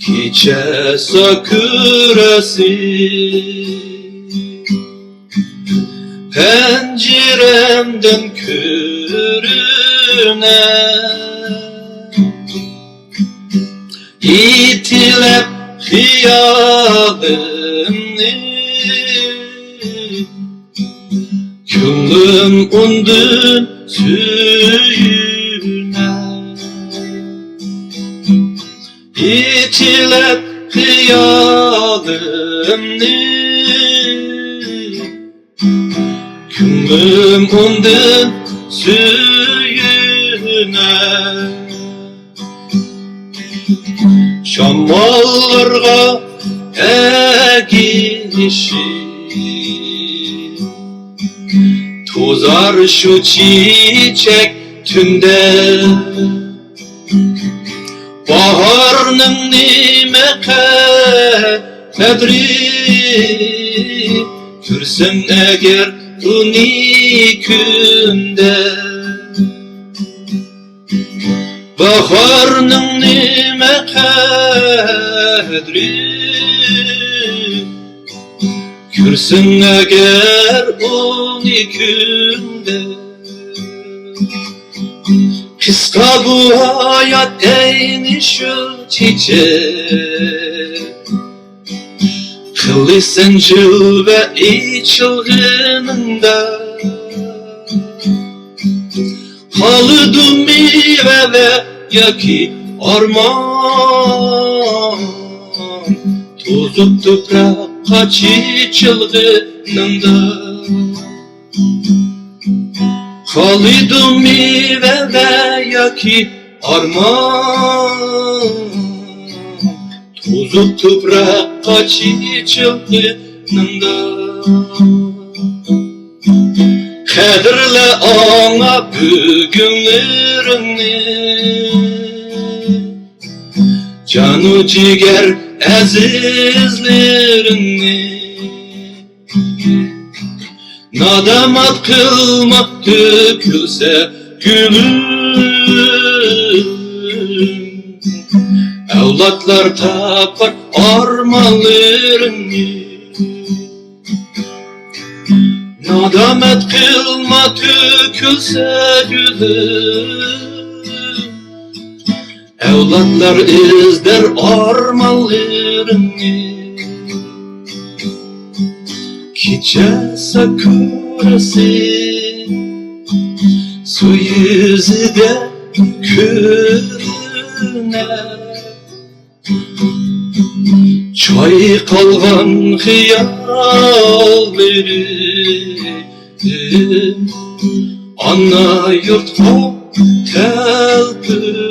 Kiçe sakırası penceremden körüner, İtilep hıyalımni Könlüm undun suyuna, İtilep hıyalımni Könlüm undun suyuna. Şamallarga egişi tozar şu çiçek tünde, baharның nime kadri görsem eğer uni günde, baharның nime kadri görsün eğer uni günde. Kıska bu hayat eyni şu çiçek, kılısın cilve çılgınında, halıdı meyve ve yaki arman, tozup toprak kaçı çılgınında. Halıdı meyve ve yaki arman, tozup toprak kaçı çılgınında. Kadirle ana bugünlerini, canı ciger azizlerini, nadamat kılma dökülse gülüm, evlatlar tapar armanlarını. Nadamet kılma dökülse gülüm, evlatlar izler armanlarını. Kiçe sakırası su yüzüde körüner, çay kalgan hıyallerim ana yurtga telpüner.